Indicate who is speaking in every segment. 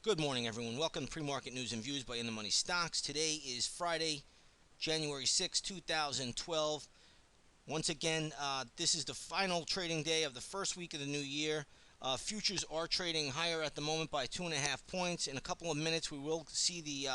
Speaker 1: Good morning, everyone. Welcome to Pre-Market News and Views by In the Money Stocks. Today is Friday, January 6, 2012. Once again, this is the final trading day of the first week of the new year. Futures are trading higher at the moment by 2.5 points. In a couple of minutes, we will see the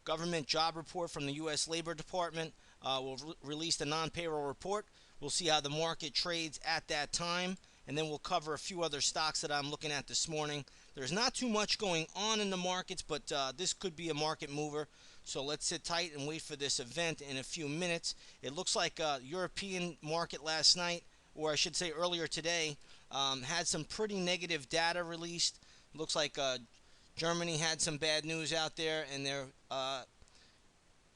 Speaker 1: government job report from the U.S. Labor Department. We'll release the non-payroll report. We'll see how the market trades at that time, and then we'll cover a few other stocks that I'm looking at this morning. There's not too much going on in the markets, but this could be a market mover. So let's sit tight and wait for this event in a few minutes. It looks like European market last night, or I should say earlier today, had some pretty negative data released. Looks like Germany had some bad news out there, and they're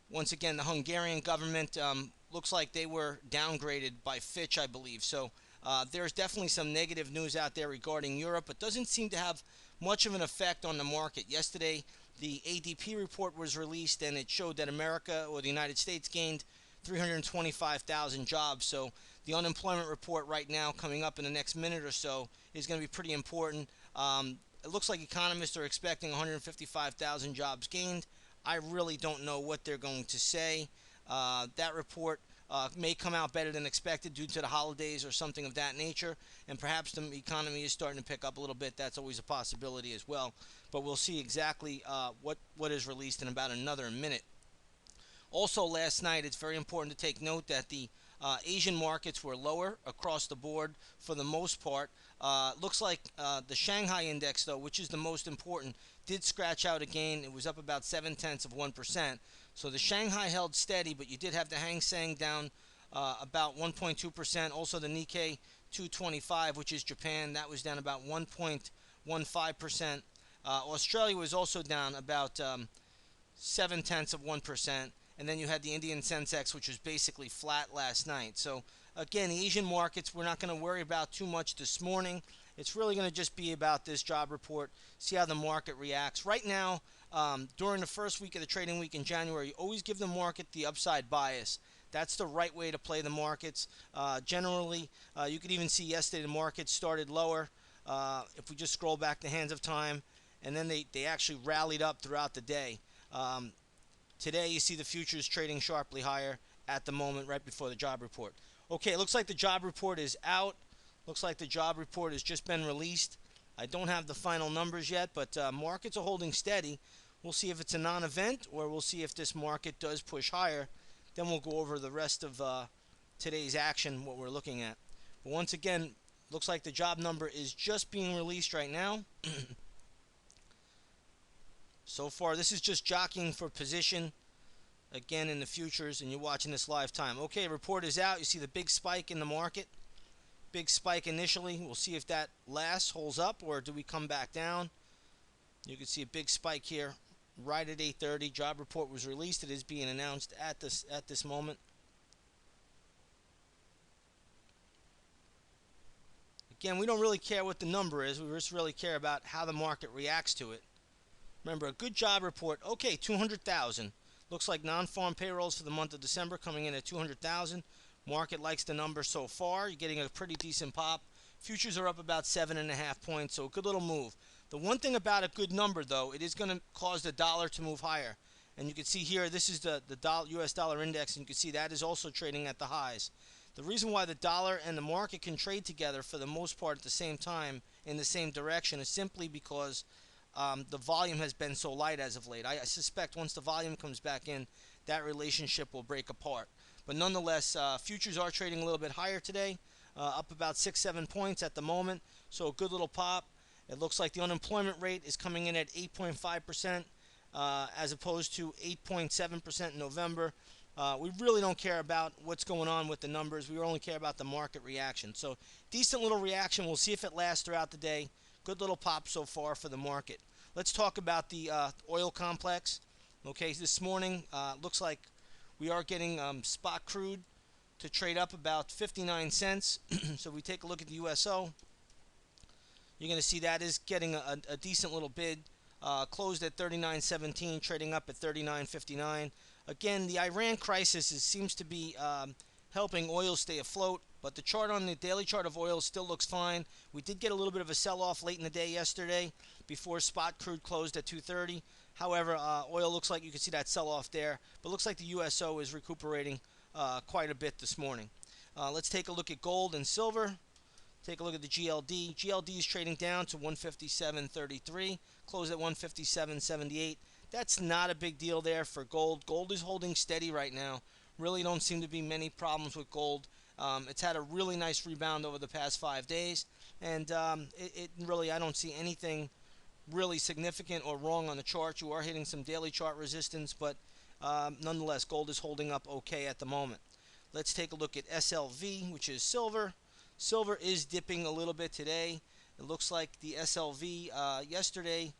Speaker 1: once again the Hungarian government looks like they were downgraded by Fitch, I believe. So there's definitely some negative news out there regarding Europe, but doesn't seem to have much of an effect on the market. Yesterday, the ADP report was released, and it showed that America, or the United States, gained 325,000 jobs. So the unemployment report right now, coming up in the next minute or so, is going to be pretty important. It looks like economists are expecting 155,000 jobs gained. I really don't know what they're going to say. That report may come out better than expected due to the holidays or something of that nature, and perhaps the economy is starting to pick up a little bit. That's always a possibility as well. But we'll see exactly what is released in about another minute. Also, last night, it's very important to take note that the Asian markets were lower across the board for the most part. Looks like the Shanghai index, though, which is the most important, did scratch out a gain. It was up about 0.7%. So the Shanghai held steady, but you did have the Hang Seng down about 1.2%. Also, the Nikkei 225, which is Japan, that was down about 1.15%. Australia was also down about 0.7%. And then you had the Indian Sensex, which was basically flat last night. So again, the Asian markets, we're not going to worry about too much this morning. It's really going to just be about this job report, see how the market reacts. Right now, during the first week of the trading week in January, you always give the market the upside bias. That's the right way to play the markets. Generally, you could even see yesterday the market started lower. If we just scroll back the hands of time, and then they actually rallied up throughout the day. Today, you see the futures trading sharply higher at the moment, right before the job report. Okay, it looks like the job report is out. Looks like the job report has just been released. I don't have the final numbers yet, but markets are holding steady. We'll see if it's a non-event, or we'll see if this market does push higher. Then we'll go over the rest of today's action, what we're looking at. But once again, looks like the job number is just being released right now. So far, this is just jockeying for position, again, in the futures, and you're watching this live time. Okay, report is out. You see the big spike in the market. Big spike initially. We'll see if that lasts, holds up, or do we come back down. You can see a big spike here right at 8:30. Job report was released. It is being announced at this moment. Again, we don't really care what the number is. We just really care about how the market reacts to it. Remember, a good job report. Okay, 200,000. Looks like non-farm payrolls for the month of December coming in at 200,000. Market likes the number so far. You're getting a pretty decent pop. Futures are up about 7.5 points, so a good little move. The one thing about a good number, though, it is going to cause the dollar to move higher. And you can see here, this is the US dollar index, and you can see that is also trading at the highs. The reason why the dollar and the market can trade together for the most part at the same time in the same direction is simply because the volume has been so light as of late. I suspect once the volume comes back in, that relationship will break apart. But nonetheless, futures are trading a little bit higher today, up about 6-7 points at the moment. So a good little pop. It looks like the unemployment rate is coming in at 8.5%, as opposed to 8.7% in November. We really don't care about what's going on with the numbers. We only care about the market reaction. So decent little reaction. We'll see if it lasts throughout the day. Good little pop so far for the market. Let's talk about the oil complex. Okay, this morning looks like we are getting spot crude to trade up about 59 cents. So if we take a look at the USO, you're going to see that is getting a decent little bid. Closed at 39.17, trading up at 39.59. Again, the Iran crisis seems to be helping oil stay afloat. But the chart on the daily chart of oil still looks fine. We did get a little bit of a sell-off late in the day yesterday before spot crude closed at 230. However, oil looks like you can see that sell-off there, but looks like the USO is recuperating quite a bit this morning. Let's take a look at gold and silver. Take a look at the GLD. GLD is trading down to 157.33, closed at 157.78. That's not a big deal there for gold. Gold is holding steady right now. Really don't seem to be many problems with gold. It's had a really nice rebound over the past 5 days, and it really, I don't see anything really significant or wrong on the chart. You are hitting some daily chart resistance, but nonetheless, gold is holding up okay at the moment. Let's take a look at SLV, which is silver. Silver is dipping a little bit today. It looks like the SLV yesterday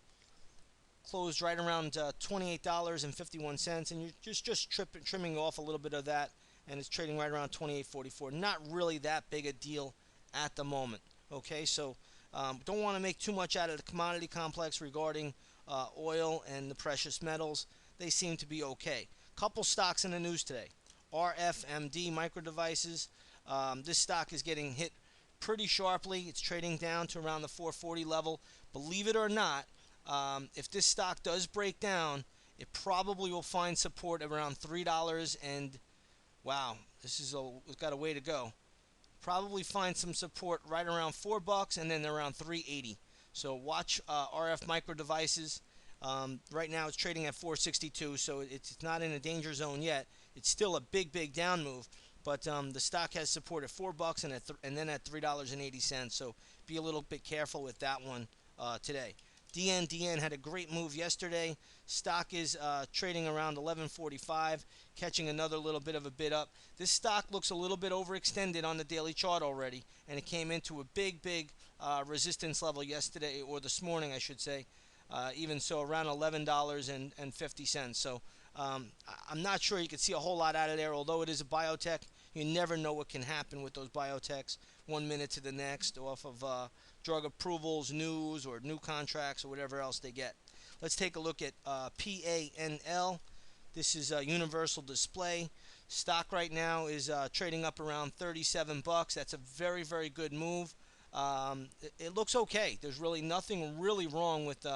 Speaker 1: closed right around $28.51, and you're just trimming off a little bit of that, and it's trading right around 28.44. Not really that big a deal at the moment. Okay, so don't want to make too much out of the commodity complex regarding oil and the precious metals. They seem to be okay. Couple stocks in the news today. RFMD Micro Devices. This stock is getting hit pretty sharply. It's trading down to around the 440 level. Believe it or not, if this stock does break down, it probably will find support around $3. And wow, it's got a way to go. Probably find some support right around $4 and then around 380. So watch RF Micro Devices. Right now it's trading at 462, so it's not in a danger zone yet. It's still a big down move, but the stock has support at $4 and then at $3.80. So be a little bit careful with that one today. DN had a great move yesterday. Stock is trading around 11.45, catching another little bit of a bid up. This stock looks a little bit overextended on the daily chart already, and it came into a big resistance level yesterday, or this morning, I should say. Even so, around $11.50. So I'm not sure you can see a whole lot out of there, although it is a biotech. You never know what can happen with those biotechs 1 minute to the next off of drug approvals, news, or new contracts, or whatever else they get. Let's take a look at PANL. This is Universal Display. Stock right now is trading up around $37. That's a very good move. It looks okay. There's really nothing really wrong with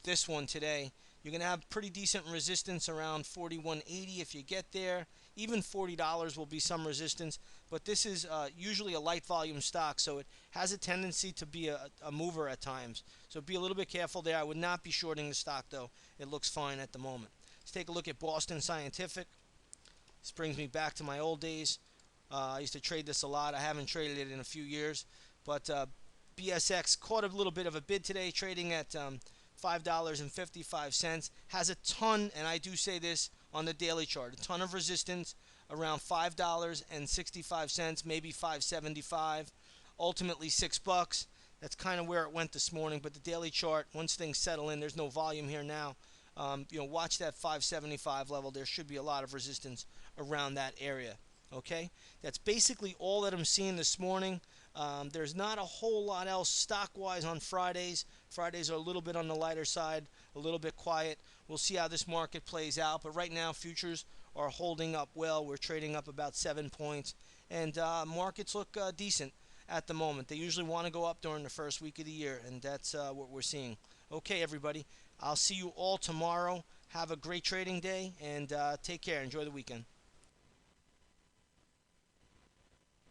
Speaker 1: this one today. You're going to have pretty decent resistance around 41.80 if you get there. Even $40 will be some resistance, but this is usually a light volume stock, so it has a tendency to be a mover at times. So be a little bit careful there. I would not be shorting the stock, though. It looks fine at the moment. Let's take a look at Boston Scientific. This brings me back to my old days. I used to trade this a lot. I haven't traded it in a few years, but BSX caught a little bit of a bid today, trading at $5.55. Has a ton, and I do say this on the daily chart, a ton of resistance around $5.65, maybe $5.75, ultimately $6. That's kind of where it went this morning. But the daily chart, once things settle in, there's no volume here now. Watch that 575 level. There should be a lot of resistance around that area. Okay, that's basically all that I'm seeing this morning. There's not a whole lot else stock-wise on Fridays. Fridays are a little bit on the lighter side, a little bit quiet. We'll see how this market plays out. But right now, futures are holding up well. We're trading up about 7 points, and markets look decent at the moment. They usually want to go up during the first week of the year, and that's what we're seeing. Okay, everybody. I'll see you all tomorrow. Have a great trading day, and take care. Enjoy the weekend.